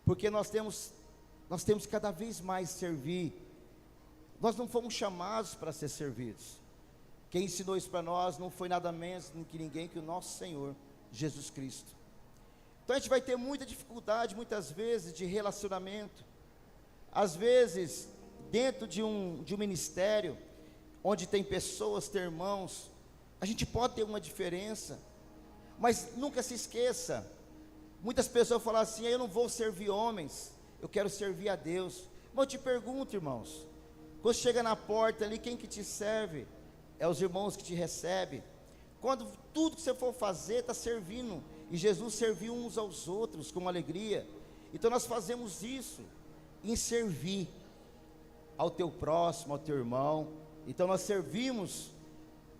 porque nós temos que cada vez mais servir. Nós não fomos chamados para ser servidos. Quem ensinou isso para nós não foi nada menos que ninguém que o nosso Senhor Jesus Cristo. Então a gente vai ter muita dificuldade muitas vezes de relacionamento. Às vezes dentro de um ministério, onde tem pessoas, tem irmãos, a gente pode ter uma diferença, mas nunca se esqueça, muitas pessoas falam assim: eu não vou servir homens, eu quero servir a Deus. Mas eu te pergunto, irmãos, quando chega na porta ali, quem que te serve? É os irmãos que te recebem. Quando tudo que você for fazer, está servindo, e Jesus serviu uns aos outros com alegria. Então nós fazemos isso, em servir ao teu próximo, ao teu irmão. Então nós servimos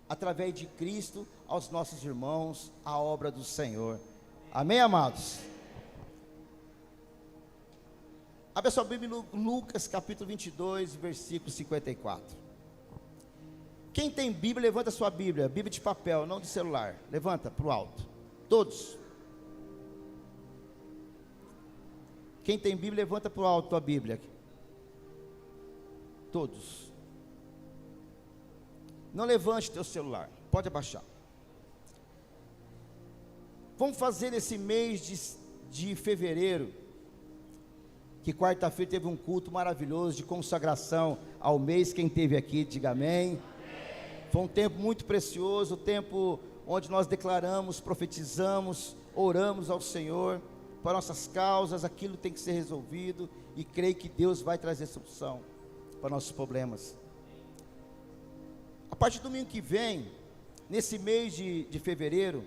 através de Cristo aos nossos irmãos, a obra do Senhor. Amém, amados? Abra sua Bíblia em Lucas capítulo 22, versículo 54. Quem tem Bíblia, levanta a sua Bíblia. Bíblia de papel, não de celular. Levanta para o alto. Todos. Quem tem Bíblia, levanta para o alto a Bíblia. Todos. Não levante teu celular, pode abaixar. Vamos fazer esse mês de fevereiro, que quarta-feira teve um culto maravilhoso de consagração ao mês. Quem teve aqui, diga amém. Foi um tempo muito precioso, um tempo onde nós declaramos, profetizamos, oramos ao Senhor para nossas causas. Aquilo tem que ser resolvido, e creio que Deus vai trazer solução para nossos problemas. A partir do domingo que vem, nesse mês de fevereiro,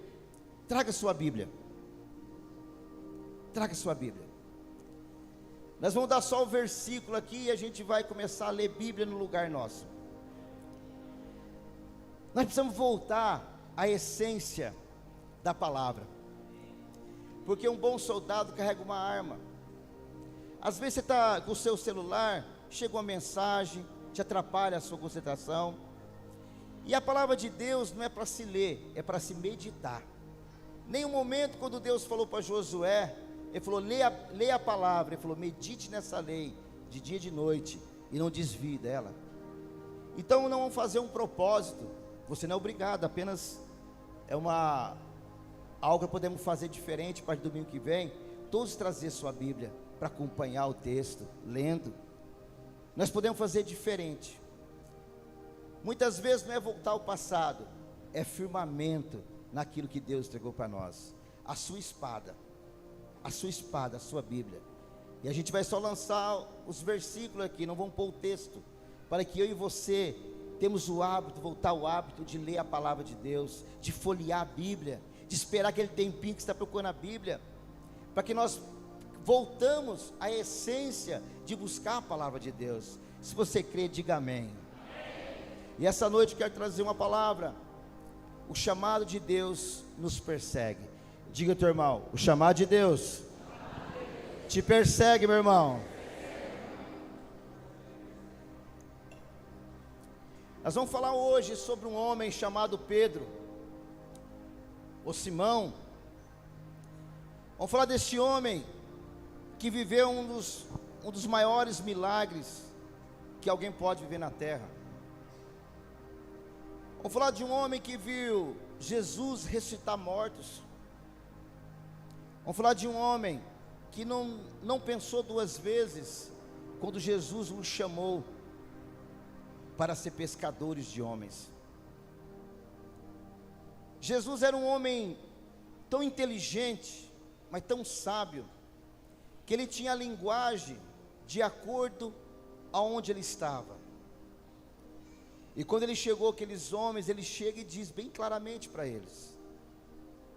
traga sua Bíblia. Traga sua Bíblia. Nós vamos dar só o versículo aqui e a gente vai começar a ler Bíblia no lugar nosso. Nós precisamos voltar à essência da palavra, porque um bom soldado carrega uma arma. Às vezes você está com o seu celular, chega uma mensagem, te atrapalha a sua concentração. E a palavra de Deus não é para se ler, é para se meditar. Nenhum momento, quando Deus falou para Josué, Ele falou: leia a palavra. Ele falou: medite nessa lei, de dia e de noite, e não desvie dela. Então não vamos fazer um propósito. Você não é obrigado, apenas é algo que podemos fazer diferente. Para o domingo que vem, todos trazer sua Bíblia para acompanhar o texto, lendo. Nós podemos fazer diferente. Muitas vezes não é voltar ao passado, é firmamento naquilo que Deus entregou para nós. A sua espada, a sua Bíblia. E a gente vai só lançar os versículos aqui, não vamos pôr o texto, para que eu e você temos o hábito, voltar ao hábito de ler a palavra de Deus, de folhear a Bíblia, de esperar aquele tempinho que você está procurando a Bíblia, para que nós voltamos à essência de buscar a palavra de Deus. Se você crê, diga amém. E essa noite eu quero trazer uma palavra. O chamado de Deus nos persegue. Diga ao teu irmão: o chamado de Deus te persegue, meu irmão. Nós vamos falar hoje sobre um homem chamado Pedro, ou Simão. Vamos falar deste homem que viveu um dos maiores milagres que alguém pode viver na terra. Vamos falar de um homem que viu Jesus ressuscitar mortos. Vamos falar de um homem que não pensou duas vezes quando Jesus o chamou para ser pescadores de homens. Jesus era um homem tão inteligente, mas tão sábio, que ele tinha a linguagem de acordo aonde ele estava. E quando ele chegou aqueles homens, ele chega e diz bem claramente para eles: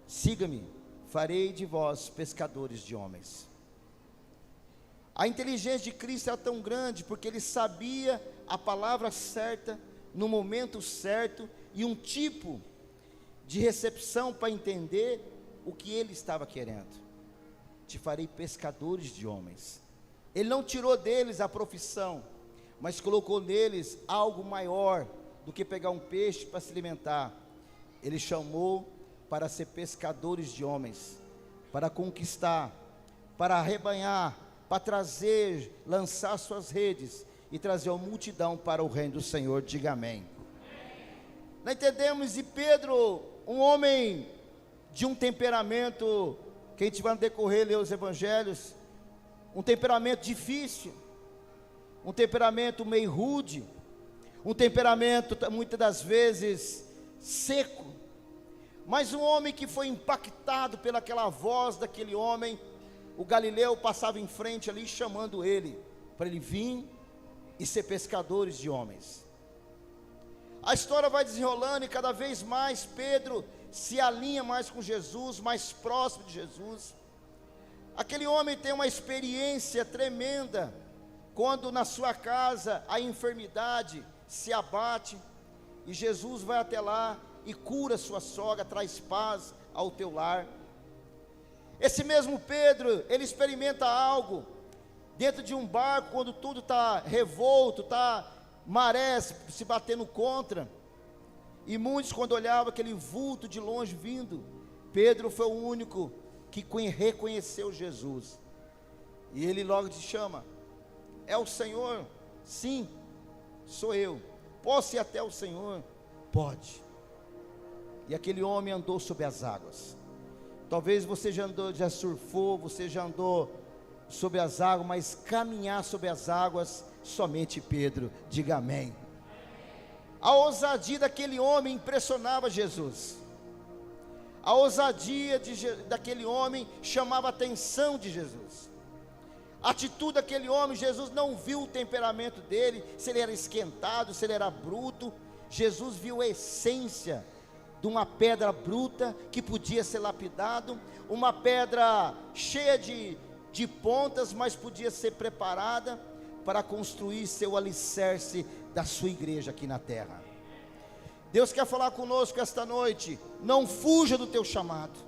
siga-me, farei de vós pescadores de homens. A inteligência de Cristo era tão grande, porque ele sabia a palavra certa, no momento certo, e um tipo de recepção para entender o que ele estava querendo. Te farei pescadores de homens. Ele não tirou deles a profissão, mas colocou neles algo maior do que pegar um peixe para se alimentar. Ele chamou para ser pescadores de homens, para conquistar, para arrebanhar para trazer, lançar suas redes e trazer a multidão para o reino do Senhor. Diga amém. Nós entendemos, e Pedro, um homem de um temperamento, que a gente vai no decorrer ler os evangelhos, um temperamento difícil, um temperamento meio rude, um temperamento muitas das vezes seco, mas um homem que foi impactado pelaquela voz daquele homem. O Galileu passava em frente ali chamando ele, para ele vir e ser pescadores de homens. A história vai desenrolando e cada vez mais Pedro se alinha mais com Jesus, mais próximo de Jesus. Aquele homem tem uma experiência tremenda, quando na sua casa a enfermidade se abate, e Jesus vai até lá e cura sua sogra, traz paz ao teu lar. Esse mesmo Pedro, ele experimenta algo, dentro de um barco, quando tudo está revolto, está marés se batendo contra, e muitos quando olhavam aquele vulto de longe vindo, Pedro foi o único que reconheceu Jesus, e ele logo te chama: é o Senhor? Sim, sou eu. Posso ir até o Senhor? Pode. E aquele homem andou sobre as águas. Talvez você já andou, já surfou, você já andou sobre as águas, mas caminhar sobre as águas, somente Pedro. Diga amém. A ousadia daquele homem impressionava Jesus. A ousadia daquele homem chamava a atenção de Jesus. A atitude daquele homem, Jesus não viu o temperamento dele, se ele era esquentado, se ele era bruto. Jesus viu a essência de uma pedra bruta que podia ser lapidado, uma pedra cheia de pontas, mas podia ser preparada para construir seu alicerce da sua igreja aqui na terra. Deus quer falar conosco esta noite: não fuja do teu chamado,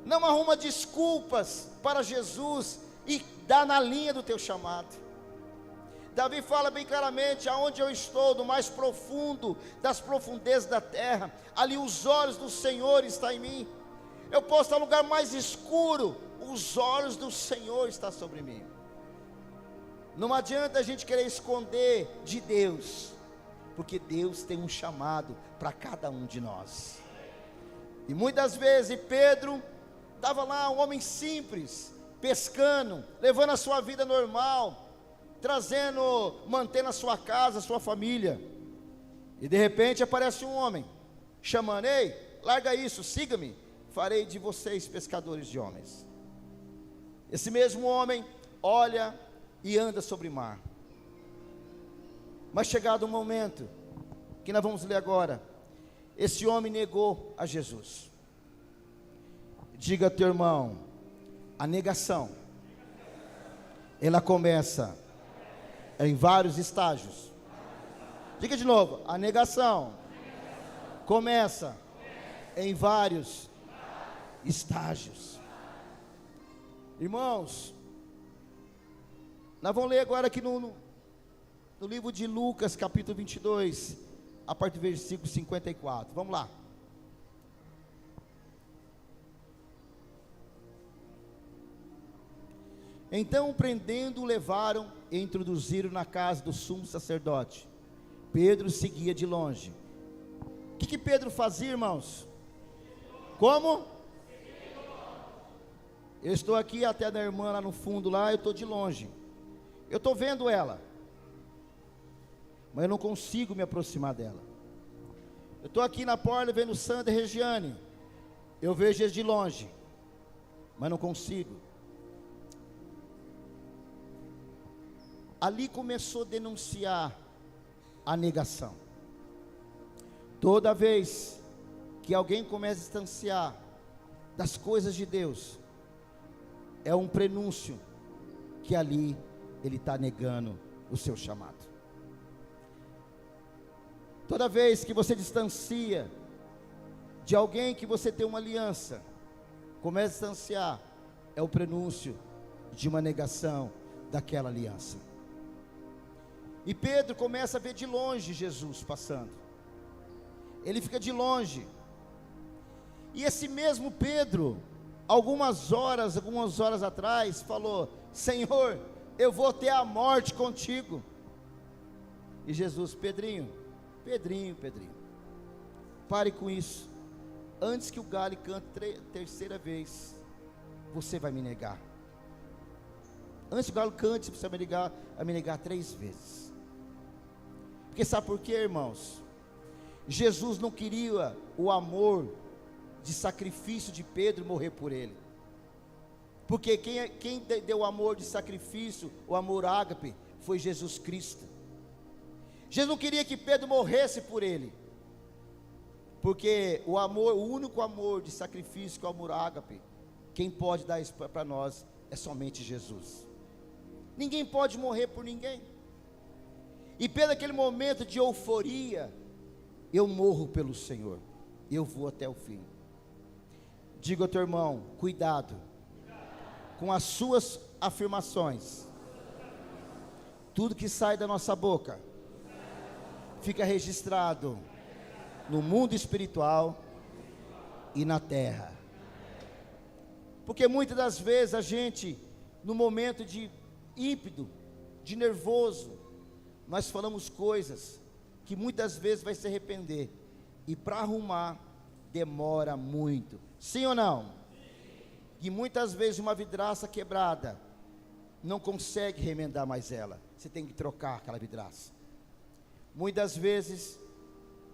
não arruma desculpas para Jesus e dá na linha do teu chamado. Davi fala bem claramente: aonde eu estou, no mais profundo das profundezas da terra, ali os olhos do Senhor estão em mim. Eu posso estar no lugar mais escuro, os olhos do Senhor estão sobre mim. Não adianta a gente querer esconder de Deus, porque Deus tem um chamado para cada um de nós. E muitas vezes Pedro estava lá, um homem simples, pescando, levando a sua vida normal, mantendo a sua casa, a sua família, e de repente aparece um homem, chamando: ei, larga isso, siga-me, farei de vocês pescadores de homens. Esse mesmo homem olha e anda sobre o mar, mas chegado um momento, que nós vamos ler agora, esse homem negou a Jesus. Diga ao teu irmão: a negação, ela começa em vários estágios. Diga de novo: a negação começa em vários estágios. Irmãos, nós vamos ler agora aqui no livro de Lucas, capítulo 22, a partir do versículo 54. Vamos lá. Então, prendendo, o levaram e introduziram na casa do sumo sacerdote. Pedro seguia de longe. O que Pedro fazia, irmãos? Como? Eu estou aqui até da irmã lá no fundo, lá, eu estou de longe. Eu estou vendo ela, mas eu não consigo me aproximar dela. Eu estou aqui na porta vendo Sandra e Regiane. Eu vejo eles de longe, mas não consigo. Ali começou a denunciar a negação. Toda vez que alguém começa a distanciar das coisas de Deus, é um prenúncio que ali ele está negando o seu chamado. Toda vez que você distancia de alguém que você tem uma aliança, começa a distanciar, é o prenúncio de uma negação daquela aliança. E Pedro começa a ver de longe Jesus passando. Ele fica de longe. E esse mesmo Pedro, algumas horas atrás, falou: Senhor, eu vou ter a morte contigo. E Jesus: Pedrinho, pare com isso. Antes que o galho cante terceira vez, você vai me negar. Antes que o galo cante, você vai me negar 3 vezes. Porque sabe por quê, irmãos? Jesus não queria o amor de sacrifício de Pedro morrer por ele. Porque quem deu o amor de sacrifício, o amor ágape, foi Jesus Cristo. Jesus não queria que Pedro morresse por ele. Porque o único amor de sacrifício, que é o amor ágape, quem pode dar isso para nós é somente Jesus. Ninguém pode morrer por ninguém. E pelo aquele momento de euforia, eu morro pelo Senhor, eu vou até o fim. Diga ao teu irmão: cuidado com as suas afirmações. Tudo que sai da nossa boca fica registrado no mundo espiritual e na terra. Porque muitas das vezes a gente, no momento de ímpeto, de nervoso, nós falamos coisas que muitas vezes vai se arrepender, e para arrumar demora muito. Sim ou não? Sim. E muitas vezes uma vidraça quebrada não consegue remendar mais ela. Você tem que trocar aquela vidraça. Muitas vezes,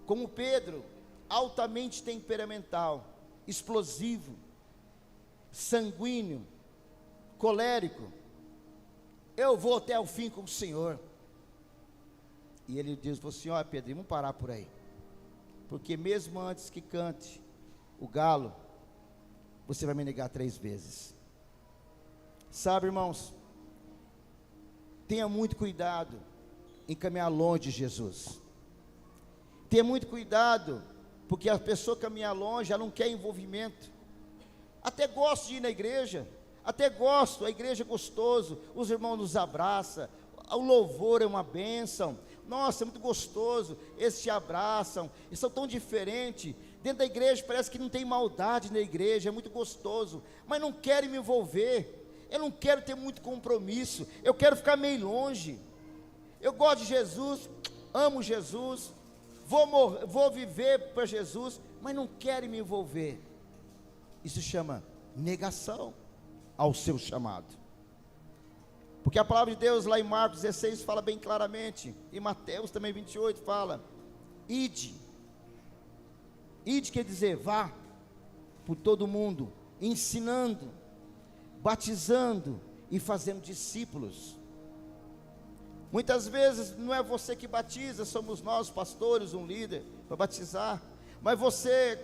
como Pedro, altamente temperamental, explosivo, sanguíneo, colérico: eu vou até o fim com o Senhor. E ele diz assim: olha, Pedro, vamos parar por aí, porque mesmo antes que cante o galo, você vai me negar 3 vezes. Sabe, irmãos, tenha muito cuidado em caminhar longe de Jesus. Tenha muito cuidado, porque a pessoa caminhar longe, ela não quer envolvimento. Até gosto de ir na igreja, até gosto, a igreja é gostoso, os irmãos nos abraçam, o louvor é uma bênção. Nossa, é muito gostoso, eles te abraçam, eles são tão diferentes. Dentro da igreja parece que não tem maldade na igreja, é muito gostoso, mas não quero me envolver. Eu não quero ter muito compromisso, eu quero ficar meio longe. Eu gosto de Jesus, amo Jesus, vou viver para Jesus, mas não quero me envolver. Isso chama negação ao seu chamado. Porque a palavra de Deus lá em Marcos 16 fala bem claramente, e Mateus também 28 fala: ide. Ide quer dizer vá por todo mundo, ensinando, batizando e fazendo discípulos. Muitas vezes não é você que batiza, somos nós, pastores, um líder para batizar. Mas você,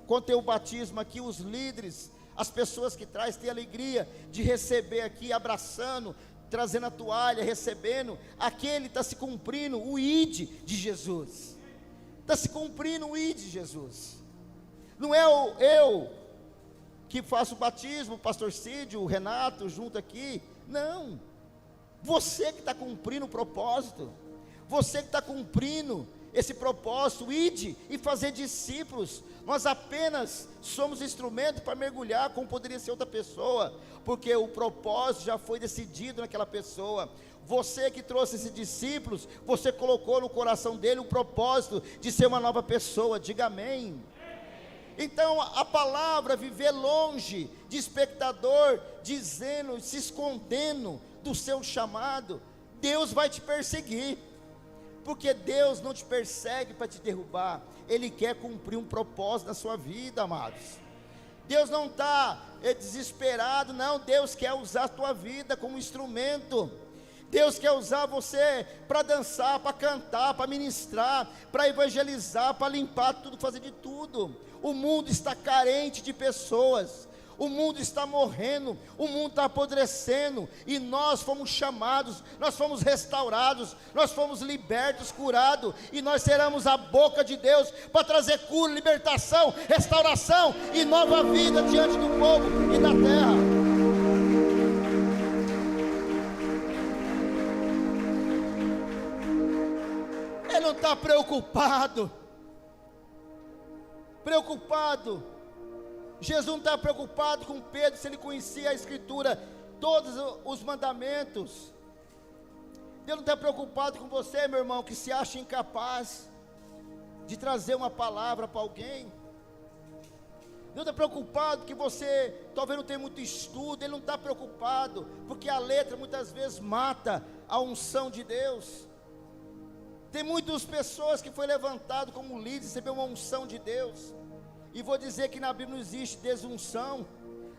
quando tem o batismo aqui, os líderes, as pessoas que traz, têm alegria de receber aqui, abraçando, trazendo a toalha, recebendo. Aquele está se cumprindo o ID de Jesus. Está se cumprindo o ID de Jesus. Não é eu que faço o batismo, o pastor Cid, o Renato, junto aqui. Não. Você que está cumprindo o propósito. Você que está cumprindo esse propósito, ide e fazer discípulos. Nós apenas somos instrumento para mergulhar, como poderia ser outra pessoa, porque o propósito já foi decidido naquela pessoa. Você que trouxe esses discípulos, você colocou no coração dele o propósito de ser uma nova pessoa. Diga amém. Então a palavra viver longe de espectador, dizendo, se escondendo do seu chamado, Deus vai te perseguir. Porque Deus não te persegue para te derrubar, Ele quer cumprir um propósito na sua vida, amados. Deus não está desesperado, não. Deus quer usar a tua vida como instrumento. Deus quer usar você para dançar, para cantar, para ministrar, para evangelizar, para limpar tudo, fazer de tudo. O mundo está carente de pessoas. O mundo está morrendo, o mundo está apodrecendo, e nós fomos chamados, nós fomos restaurados, nós fomos libertos, curados, e nós seremos a boca de Deus para trazer cura, libertação, restauração e nova vida diante do povo e da terra. Ele não está preocupado Jesus não está preocupado com Pedro se ele conhecia a Escritura, todos os mandamentos. Deus não está preocupado com você, meu irmão, que se acha incapaz de trazer uma palavra para alguém. Deus está preocupado que você talvez não tenha muito estudo. Ele não está preocupado, porque a letra muitas vezes mata a unção de Deus. Tem muitas pessoas que foi levantado como líder, recebeu uma unção de Deus. E vou dizer que na Bíblia não existe desunção.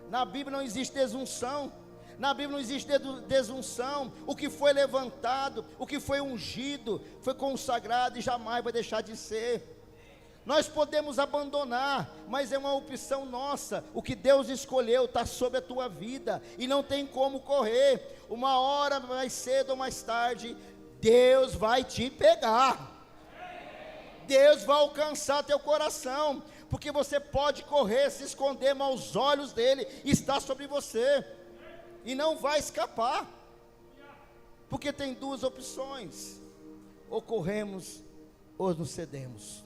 Na Bíblia não existe desunção. Na Bíblia não existe desunção. O que foi levantado, o que foi ungido, foi consagrado e jamais vai deixar de ser. Nós podemos abandonar, mas é uma opção nossa. O que Deus escolheu está sobre a tua vida, e não tem como correr. Uma hora, mais cedo ou mais tarde, Deus vai te pegar. Deus vai alcançar teu coração, porque você pode correr, se esconder, mas os olhos dele estão sobre você, e não vai escapar, porque tem duas opções: ou corremos, ou nos cedemos.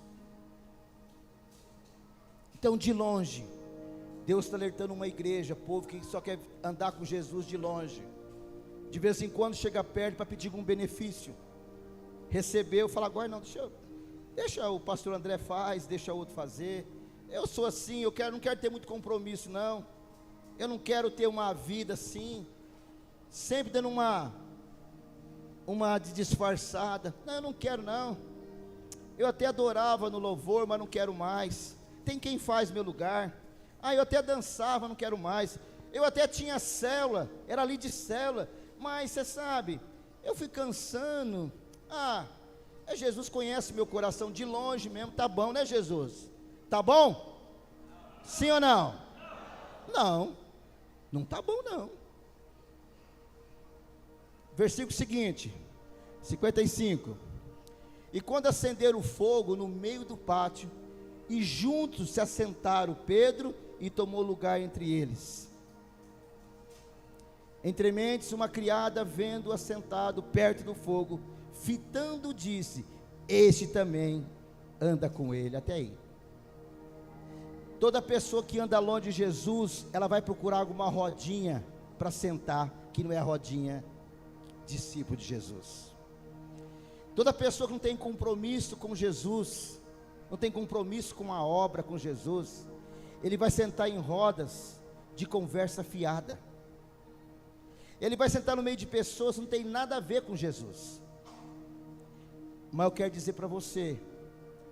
Então, de longe, Deus está alertando uma igreja, povo que só quer andar com Jesus de longe. De vez em quando chega perto para pedir um benefício. Recebeu, fala: agora não, deixa o pastor André faz, deixa o outro fazer. Eu sou assim, não quero ter muito compromisso, não. Eu não quero ter uma vida assim, sempre dando uma disfarçada. Não, eu não quero não. Eu até adorava no louvor, mas não quero mais. Tem quem faz meu lugar. Eu até dançava, não quero mais. Eu até tinha célula, era ali de célula, mas você sabe, eu fui cansando. Jesus conhece meu coração de longe mesmo. Tá bom, né, Jesus? Tá bom? Sim ou não? Não, não tá bom não. Versículo seguinte, 55. E quando acenderam o fogo no meio do pátio, e juntos se assentaram Pedro, e tomou lugar entre eles. Entre mentes, uma criada, vendo-o assentado perto do fogo, fitando, disse: este também anda com ele. Até aí. Toda pessoa que anda longe de Jesus, ela vai procurar alguma rodinha para sentar, que não é a rodinha discípulo de Jesus. Toda pessoa que não tem compromisso com Jesus, não tem compromisso com a obra, com Jesus, ele vai sentar em rodas de conversa fiada. Ele vai sentar no meio de pessoas que não tem nada a ver com Jesus. Mas eu quero dizer para você,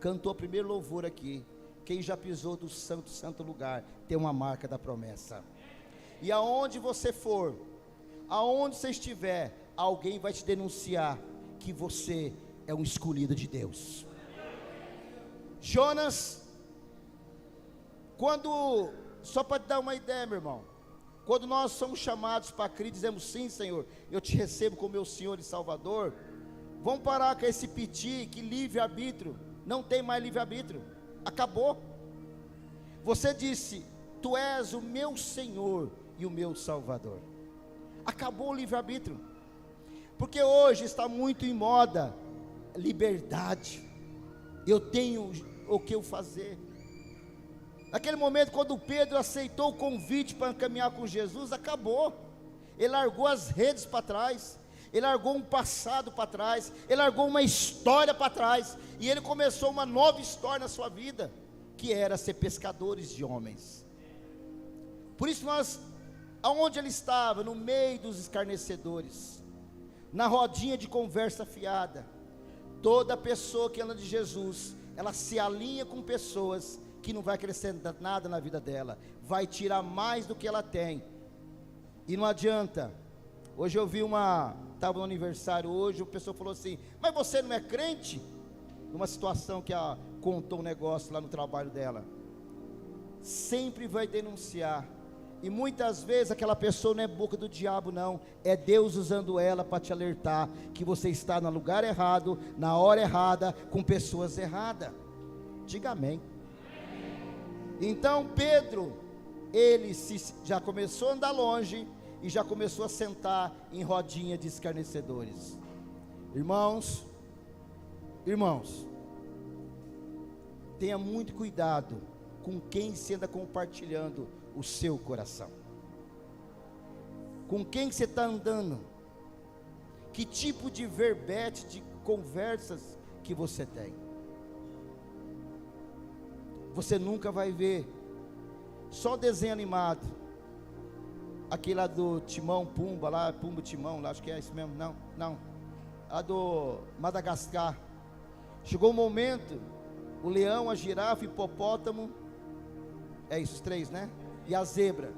cantou o primeiro louvor aqui, quem já pisou do santo lugar, tem uma marca da promessa. E aonde você for, aonde você estiver, alguém vai te denunciar que você é um escolhido de Deus. Jonas, só para te dar uma ideia, meu irmão, quando nós somos chamados para Cristo, dizemos: sim, Senhor, eu te recebo como meu Senhor e Salvador. Vamos parar com esse piti, que livre-arbítrio, não tem mais livre-arbítrio, acabou. Você disse: tu és o meu Senhor e o meu Salvador. Acabou o livre-arbítrio, porque hoje está muito em moda liberdade. Eu tenho o que eu fazer. Naquele momento, quando Pedro aceitou o convite para caminhar com Jesus, acabou. Ele largou as redes para trás, ele largou um passado para trás, ele largou uma história para trás, e ele começou uma nova história na sua vida, que era ser pescadores de homens. Por isso aonde ele estava, no meio dos escarnecedores, na rodinha de conversa fiada. Toda pessoa que anda de Jesus, ela se alinha com pessoas que não vai acrescentar nada na vida dela, vai tirar mais do que ela tem. E não adianta. Hoje eu vi estava no aniversário hoje, a pessoa falou assim: mas você não é crente? Numa situação que ela contou um negócio lá no trabalho dela. Sempre vai denunciar. E muitas vezes aquela pessoa não é boca do diabo não, é Deus usando ela para te alertar que você está no lugar errado, na hora errada, com pessoas erradas. Diga amém. Então Pedro, ele já começou a andar longe, e já começou a sentar em rodinha de escarnecedores. Irmãos, tenha muito cuidado com quem você anda compartilhando o seu coração. Com quem você está andando? Que tipo de verbete, de conversas que você tem? Você nunca vai ver só desenho animado, aquele lá do Timão, Pumba, lá, Pumba, Timão, lá, acho que é isso mesmo, não, lá do Madagascar. Chegou um momento, o leão, a girafa, o hipopótamo, é isso, os três, né? E a zebra,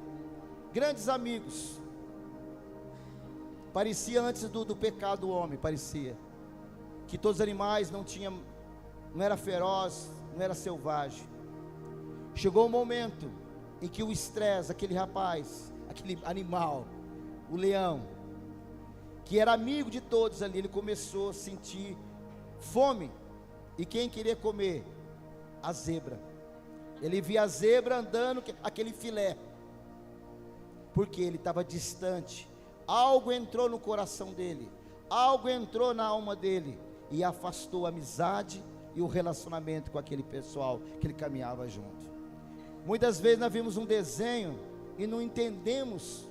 grandes amigos. Parecia antes do pecado do homem, parecia que todos os animais não era feroz, não era selvagem. Chegou um momento em que o estresse, aquele rapaz, aquele animal, o leão, que era amigo de todos ali, ele começou a sentir fome. E quem queria comer? A zebra. Ele via a zebra andando, aquele filé, porque ele estava distante. Algo entrou no coração dele, algo entrou na alma dele, e afastou a amizade e o relacionamento com aquele pessoal que ele caminhava junto. Muitas vezes nós vimos um desenho e não entendemos,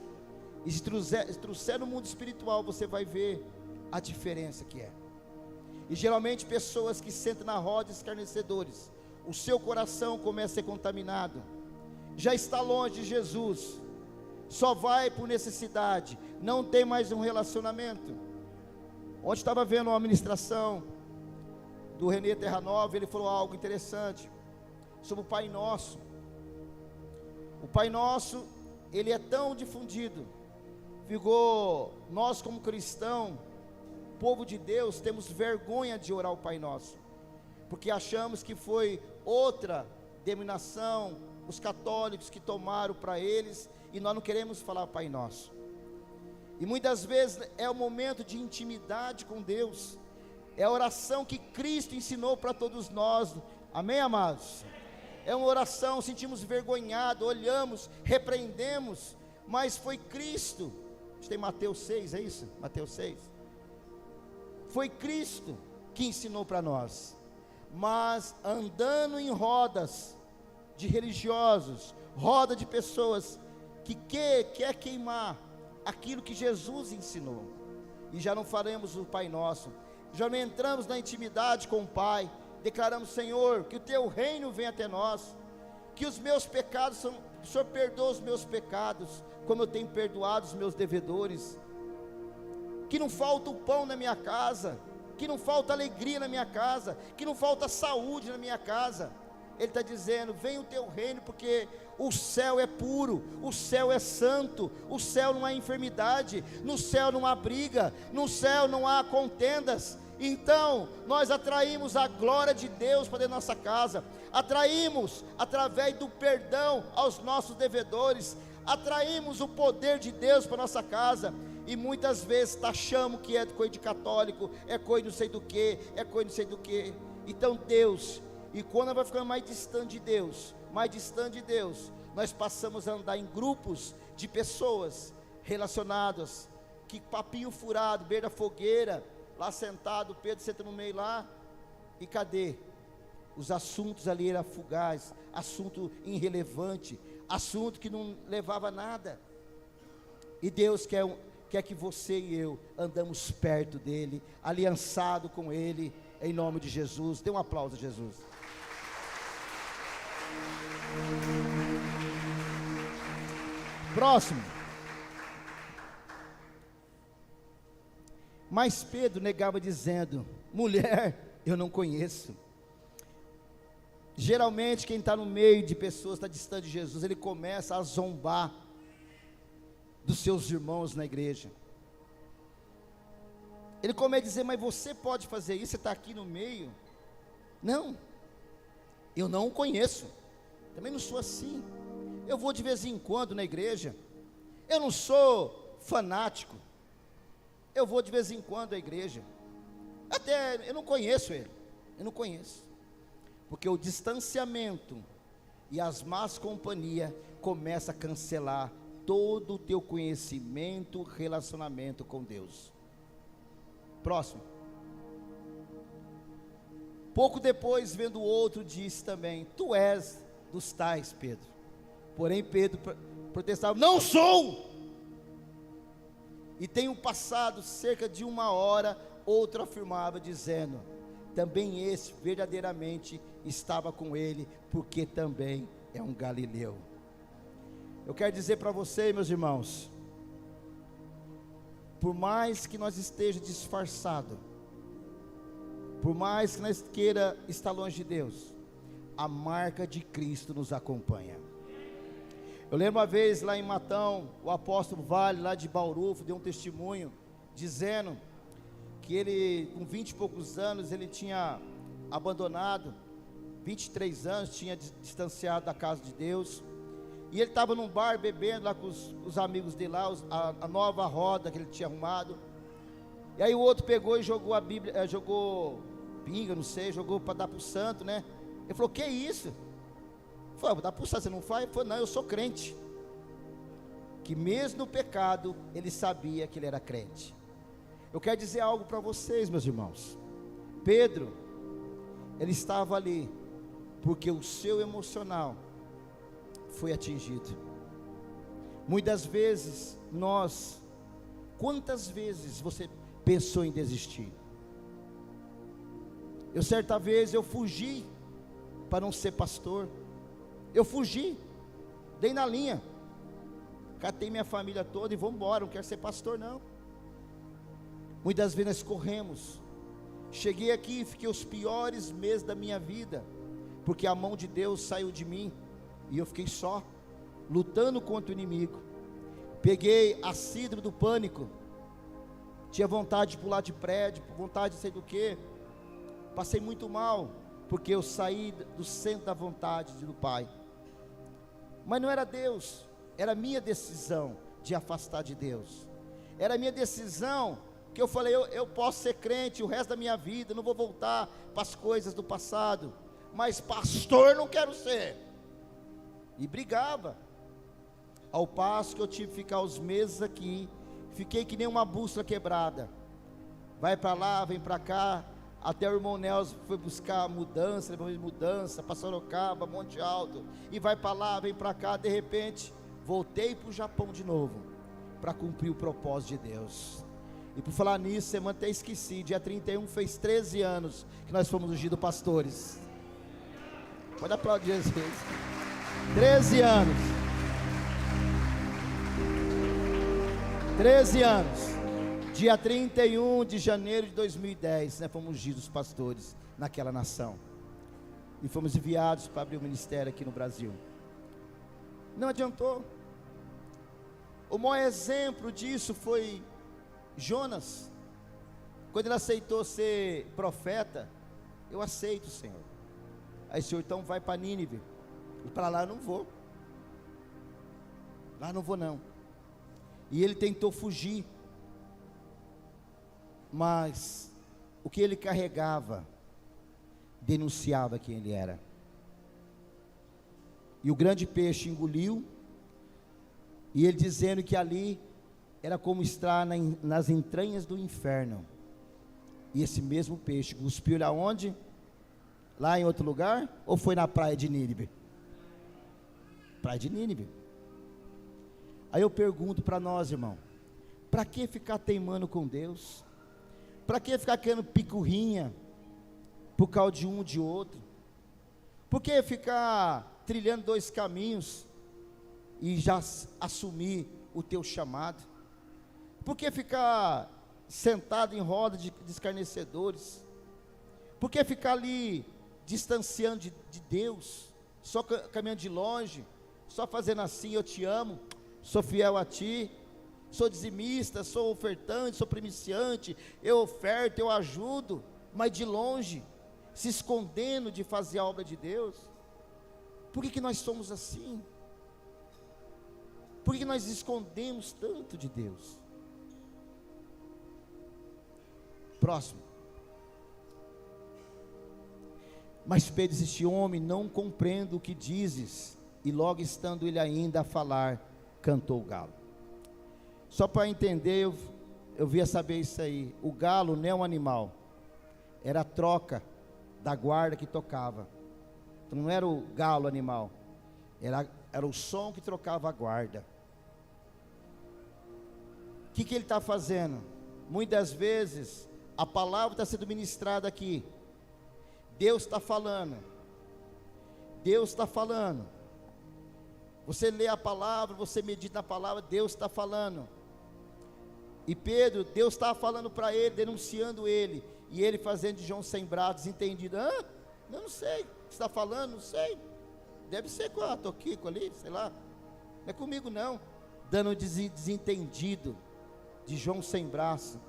e se trouxer no mundo espiritual, você vai ver a diferença que é. E geralmente pessoas que sentam na roda escarnecedores, o seu coração começa a ser contaminado, já está longe de Jesus, só vai por necessidade, não tem mais um relacionamento. Ontem estava vendo uma ministração do Renê Terra Nova, ele falou algo interessante sobre o Pai Nosso. O Pai Nosso, ele é tão difundido, nós como cristãos, povo de Deus, temos vergonha de orar o Pai Nosso, porque achamos que foi outra denominação, os católicos que tomaram para eles, e nós não queremos falar Pai Nosso. E muitas vezes é o momento de intimidade com Deus, é a oração que Cristo ensinou para todos nós, amém, amados? É uma oração, sentimos vergonhado, olhamos, repreendemos, mas foi Cristo. A gente tem Mateus 6, é isso? Mateus 6. Foi Cristo que ensinou para nós. Mas andando em rodas de religiosos, roda de pessoas que quer queimar aquilo que Jesus ensinou, e já não faremos o Pai Nosso, já não entramos na intimidade com o Pai, declaramos: Senhor, que o teu reino venha até nós, que os meus pecados o Senhor perdoa os meus pecados, como eu tenho perdoado os meus devedores, que não falta o pão na minha casa, que não falta alegria na minha casa, que não falta saúde na minha casa. Ele está dizendo: vem o teu reino, porque o céu é puro, o céu é santo, o céu não há enfermidade, no céu não há briga, no céu não há contendas. Então nós atraímos a glória de Deus para dentro da nossa casa, atraímos através do perdão aos nossos devedores, atraímos o poder de Deus para nossa casa. E muitas vezes taxamos que é coisa de católico, é coisa não sei do que, é coisa não sei do que. Então Deus, e quando vai ficando mais distante de Deus, nós passamos a andar em grupos de pessoas relacionadas, que papinho furado, beira da fogueira, lá sentado, Pedro senta no meio lá, e cadê? Os assuntos ali eram fugazes, assunto irrelevante, assunto que não levava a nada. E Deus quer que você e eu andamos perto dele, aliançado com ele, em nome de Jesus. Dê um aplauso a Jesus. Próximo. Mas Pedro negava, dizendo: mulher, eu não conheço. Geralmente quem está no meio de pessoas, está distante de Jesus, ele começa a zombar dos seus irmãos na igreja. Ele começa a dizer: mas você pode fazer isso, você está aqui no meio? Não, eu não o conheço, também não sou assim, eu vou de vez em quando na igreja, eu não sou fanático, eu vou de vez em quando à igreja, até eu não conheço ele, eu não conheço, porque o distanciamento e as más companhias começam a cancelar todo o teu conhecimento, relacionamento com Deus. Próximo. Pouco depois, vendo o outro, disse também: tu és dos tais, Pedro. Porém Pedro protestava: não sou. E tenho passado cerca de 1 hora, outro afirmava, dizendo: também esse verdadeiramente estava com ele, porque também é um galileu. Eu quero dizer para você, meus irmãos, por mais que nós estejamos disfarçados, por mais que nós queira estar longe de Deus, a marca de Cristo nos acompanha. Eu lembro uma vez lá em Matão, o apóstolo Vale, lá de Bauru, deu um testemunho, dizendo que ele, com 20 e poucos anos, ele tinha abandonado, 23 anos, tinha distanciado da casa de Deus, e ele estava num bar bebendo lá com os amigos dele lá, a nova roda que ele tinha arrumado. E aí o outro pegou e jogou a Bíblia, jogou pinga, não sei, jogou para dar para o santo, né? Ele falou: que isso? Ele falou: vou dar para o santo, você não faz? Ele falou: não, eu sou crente. Que mesmo no pecado, ele sabia que ele era crente. Eu quero dizer algo para vocês, meus irmãos. Pedro, ele estava ali, porque o seu emocional foi atingido. Muitas vezes quantas vezes você pensou em desistir? Certa vez eu fugi para não ser pastor. Eu fugi, dei na linha, catei minha família toda e vou embora, não quero ser pastor não. Muitas vezes nós corremos. Cheguei aqui e fiquei os piores meses da minha vida, porque a mão de Deus saiu de mim, e eu fiquei só, lutando contra o inimigo. Peguei a síndrome do pânico, tinha vontade de pular de prédio, vontade de sei do que. Passei muito mal, porque eu saí do centro da vontade do Pai. Mas não era Deus, era minha decisão de afastar de Deus. Era minha decisão, que eu falei: eu posso ser crente o resto da minha vida, não vou voltar para as coisas do passado, mas pastor não quero ser. E brigava. Ao passo que eu tive que ficar os meses aqui, fiquei que nem uma bússola quebrada. Vai para lá, vem para cá. Até o irmão Nelson foi buscar mudança, levou mudança para Sorocaba, Monte Alto, e vai para lá, vem para cá. De repente, voltei para o Japão de novo, para cumprir o propósito de Deus. E por falar nisso, semana até esqueci, dia 31 fez 13 anos que nós fomos ungidos pastores. Pode aplaudir Jesus. 13 anos. 13 anos. Dia 31 de janeiro de 2010, nós fomos ungidos pastores naquela nação. E fomos enviados para abrir o ministério aqui no Brasil. Não adiantou. O maior exemplo disso foi Jonas. Quando ele aceitou ser profeta: eu aceito, Senhor. Aí, Senhor, então vai para Nínive. E para lá eu não vou. Lá não vou não. E ele tentou fugir, mas o que ele carregava denunciava quem ele era. E o grande peixe engoliu, e ele dizendo que ali era como estar nas entranhas do inferno. E esse mesmo peixe cuspiu ele aonde? Lá em outro lugar? Ou foi na praia de Nínive? Praia de Nínive. Aí eu pergunto para nós, irmão: para que ficar teimando com Deus? Para que ficar querendo picuinha por causa de um ou de outro? Por que ficar trilhando dois caminhos e já assumir o teu chamado? Por que ficar sentado em roda de escarnecedores? Por que ficar ali distanciando de Deus, só caminhando de longe, só fazendo assim: eu te amo, sou fiel a ti, sou dizimista, sou ofertante, sou primiciante, eu oferto, eu ajudo, mas de longe, se escondendo de fazer a obra de Deus? Por que nós somos assim? Por que nós escondemos tanto de Deus? Próximo. Mas Pedro disse: este homem não compreende o que dizes. E logo estando ele ainda a falar, cantou o galo. Só para entender, eu via saber isso aí. O galo não é um animal, era a troca da guarda que tocava. Então não era o galo animal, Era o som que trocava a guarda. O que ele está fazendo? Muitas vezes, a palavra está sendo ministrada aqui. Deus está falando. Deus está falando. Você lê a palavra, você medita na palavra, Deus está falando. E Pedro, Deus estava falando para ele, denunciando ele. E ele fazendo de João sem braço, desentendido. Eu não sei o que você está falando, não sei. Deve ser com a Toquico ali, sei lá. Não é comigo não. Dando desentendido de João sem braço.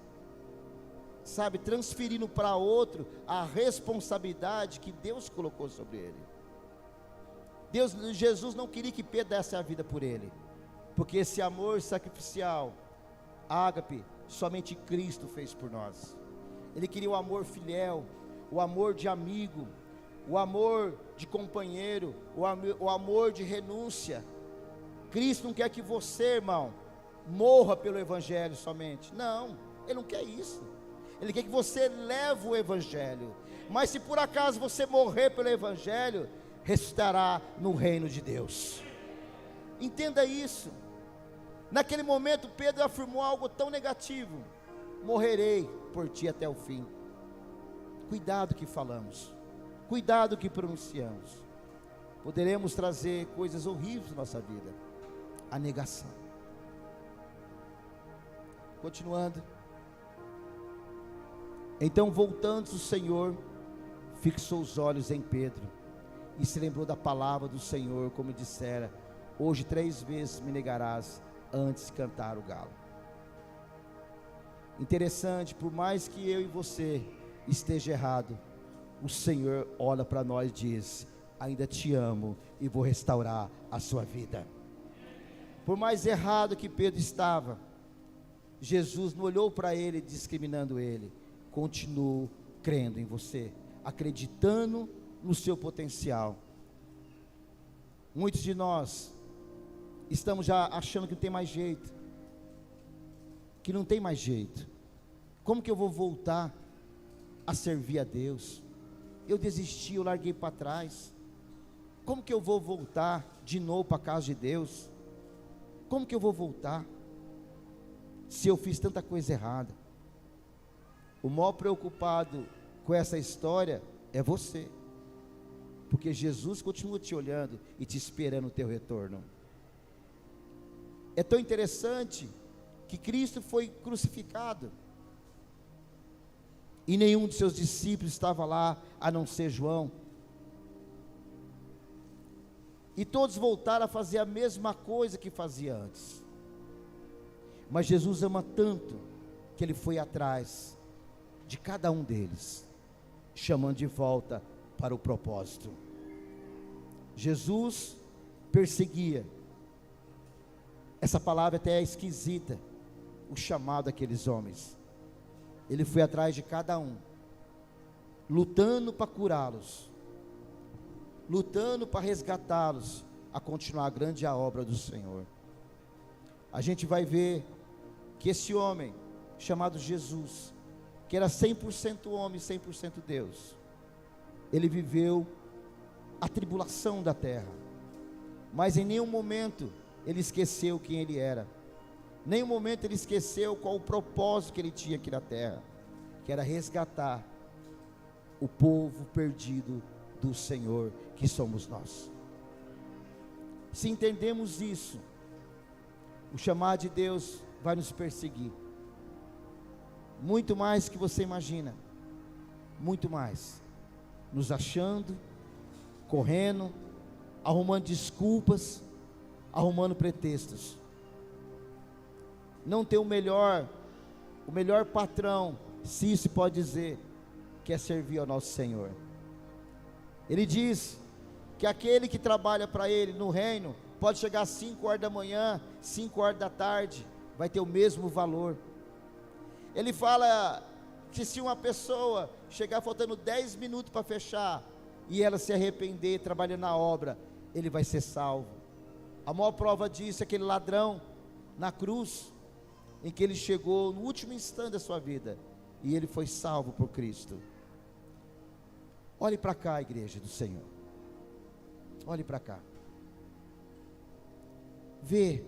Sabe, transferindo para outro a responsabilidade que Deus colocou sobre ele. Jesus não queria que Pedro desse a vida por ele. Porque esse amor sacrificial, ágape, somente Cristo fez por nós. Ele queria o amor filial, o amor de amigo, o amor de companheiro, o amor de renúncia. Cristo não quer que você, irmão, morra pelo Evangelho somente. Não, Ele não quer isso. Ele quer que você leve o Evangelho. Mas se por acaso você morrer pelo Evangelho, ressuscitará no reino de Deus. Entenda isso. Naquele momento Pedro afirmou algo tão negativo: morrerei por ti até o fim. Cuidado que falamos, cuidado que pronunciamos. Poderemos trazer coisas horríveis na nossa vida. A negação. Continuando. Então, voltando o Senhor, fixou os olhos em Pedro e se lembrou da palavra do Senhor, como dissera: hoje 3 vezes me negarás antes de cantar o galo. Interessante, por mais que eu e você esteja errado, o Senhor olha para nós e diz: ainda te amo e vou restaurar a sua vida. Por mais errado que Pedro estava, Jesus não olhou para ele discriminando ele. Continuo crendo em você, acreditando no seu potencial. Muitos de nós estamos já achando que não tem mais jeito, que não tem mais jeito. Como que eu vou voltar a servir a Deus? Eu desisti, eu larguei para trás. Como que eu vou voltar de novo para a casa de Deus? Como que eu vou voltar se eu fiz tanta coisa errada? O maior preocupado com essa história é você, porque Jesus continua te olhando e te esperando o teu retorno. É tão interessante que Cristo foi crucificado e nenhum de seus discípulos estava lá, a não ser João. E todos voltaram a fazer a mesma coisa que fazia antes. Mas Jesus ama tanto que Ele foi atrás de cada um deles, chamando de volta para o propósito. Jesus perseguia. Essa palavra até é esquisita, o chamado daqueles homens. Ele foi atrás de cada um, lutando para curá-los, lutando para resgatá-los, a continuar a grande obra do Senhor. A gente vai ver que esse homem, chamado Jesus, que era 100% homem, 100% Deus, ele viveu a tribulação da terra, mas em nenhum momento ele esqueceu quem ele era. Em nenhum momento ele esqueceu qual o propósito que ele tinha aqui na terra, que era resgatar o povo perdido do Senhor, que somos nós. Se entendemos isso, o chamado de Deus vai nos perseguir, muito mais que você imagina, muito mais, nos achando, correndo, arrumando desculpas, arrumando pretextos. Não tem o melhor patrão, se isso pode dizer, que é servir ao nosso Senhor. Ele diz que aquele que trabalha para Ele no reino, pode chegar às 5 horas da manhã, 5 horas da tarde, vai ter o mesmo valor. Ele fala que se uma pessoa chegar faltando 10 minutos para fechar, e ela se arrepender trabalhando na obra, ele vai ser salvo. A maior prova disso é aquele ladrão na cruz, em que ele chegou no último instante da sua vida, e ele foi salvo por Cristo. Olhe para cá, igreja do Senhor, olhe para cá. Vê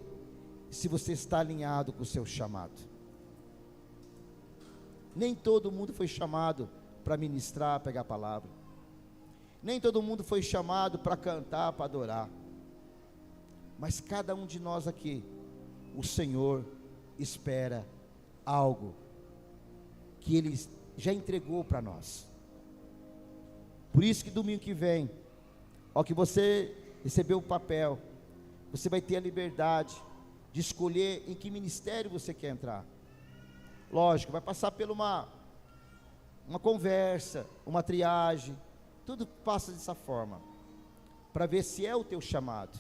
se você está alinhado com o seu chamado. Nem todo mundo foi chamado para ministrar, pegar a palavra. Nem todo mundo foi chamado para cantar, para adorar. Mas cada um de nós aqui, o Senhor espera algo que Ele já entregou para nós. Por isso que domingo que vem, ao que você recebeu o papel, você vai ter a liberdade de escolher em que ministério você quer entrar. Lógico, vai passar por uma conversa, uma triagem, tudo passa dessa forma, para ver se é o teu chamado.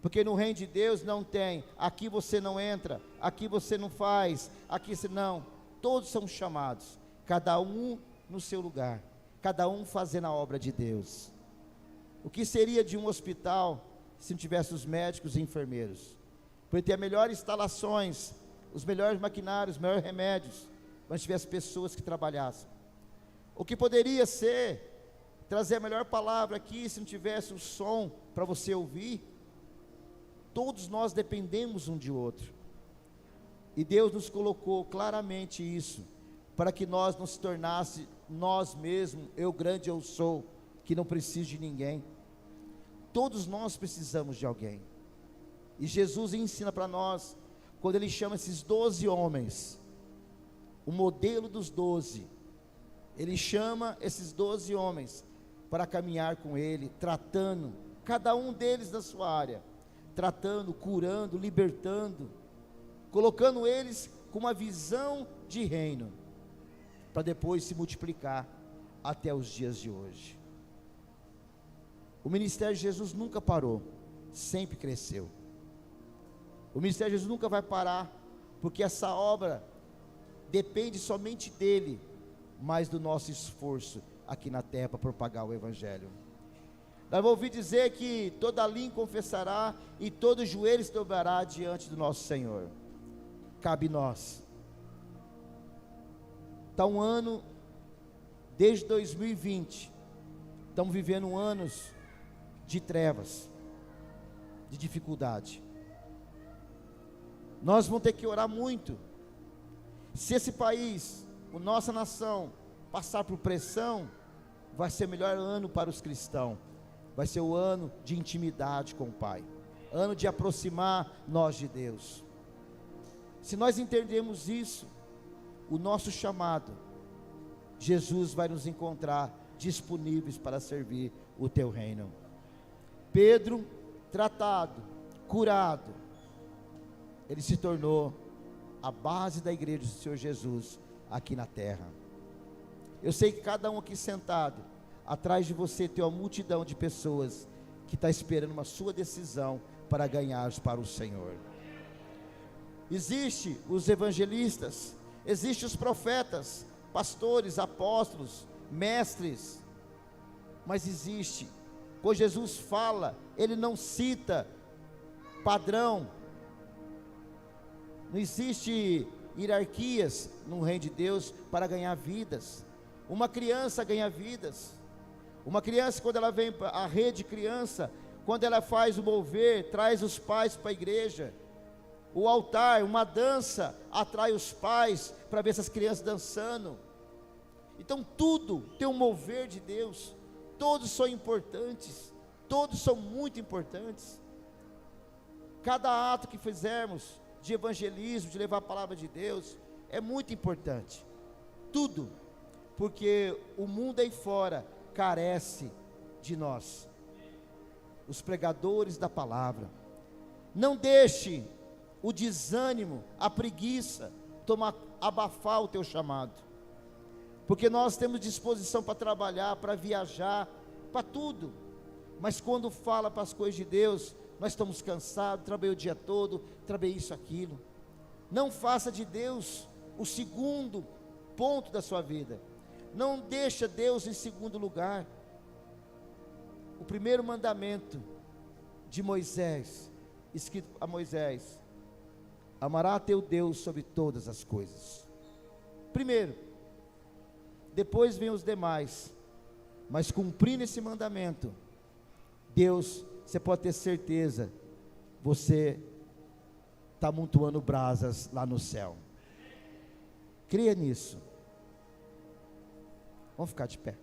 Porque no reino de Deus não tem, aqui você não entra, aqui você não faz, aqui você não, todos são chamados, cada um no seu lugar, cada um fazendo a obra de Deus. O que seria de um hospital se não tivesse os médicos e enfermeiros? Porque ter as melhores instalações, os melhores maquinários, os melhores remédios, mas tivesse pessoas que trabalhassem. O que poderia ser trazer a melhor palavra aqui se não tivesse o som para você ouvir? Todos nós dependemos um de outro, e Deus nos colocou claramente isso, para que nós não se tornasse nós mesmos, eu grande eu sou, que não preciso de ninguém. Todos nós precisamos de alguém, e Jesus ensina para nós, quando Ele chama esses 12 homens, o modelo dos 12, Ele chama esses 12 homens, para caminhar com Ele, tratando, cada um deles na sua área, tratando, curando, libertando, colocando eles com uma visão de reino, para depois se multiplicar até os dias de hoje. O ministério de Jesus nunca parou, sempre cresceu. O ministério de Jesus nunca vai parar, porque essa obra depende somente dele, mas do nosso esforço aqui na terra para propagar o Evangelho. Nós vamos ouvir dizer que toda língua confessará e todo joelho se dobrará diante do nosso Senhor. Cabe nós. Está um ano, desde 2020, estamos vivendo anos de trevas, de dificuldade. Nós vamos ter que orar muito. Se esse país, a nossa nação, passar por pressão, vai ser o melhor ano para os cristãos. Vai ser o ano de intimidade com o Pai, ano de aproximar nós de Deus. Se nós entendermos isso, o nosso chamado, Jesus vai nos encontrar disponíveis para servir o teu reino. Pedro, tratado, curado, ele se tornou a base da igreja do Senhor Jesus aqui na terra. Eu sei que cada um aqui sentado, atrás de você tem uma multidão de pessoas que está esperando uma sua decisão para ganhar para o Senhor. Existe os evangelistas, existe os profetas, pastores, apóstolos, mestres, mas existe, pois Jesus fala, Ele não cita padrão, não existe hierarquias no reino de Deus para ganhar vidas. Uma criança ganha vidas. Uma criança, quando ela vem para a rede criança, quando ela faz o mover, traz os pais para a igreja. O altar, uma dança, atrai os pais para ver essas crianças dançando. Então tudo tem um mover de Deus. Todos são importantes, todos são muito importantes. Cada ato que fizermos de evangelismo, de levar a palavra de Deus, é muito importante. Tudo, porque o mundo aí fora carece de nós, os pregadores da palavra. Não deixe o desânimo, a preguiça abafar o teu chamado, porque nós temos disposição para trabalhar, para viajar, para tudo, mas quando fala para as coisas de Deus, nós estamos cansados, trabalhei o dia todo, trabalhei isso, aquilo. Não faça de Deus o segundo ponto da sua vida. Não deixa Deus em segundo lugar. O primeiro mandamento de Moisés, escrito a Moisés: amará teu Deus sobre todas as coisas. Primeiro, depois vem os demais, mas cumprindo esse mandamento, Deus, você pode ter certeza você está amontoando brasas lá no céu. Cria nisso. Vamos ficar de pé.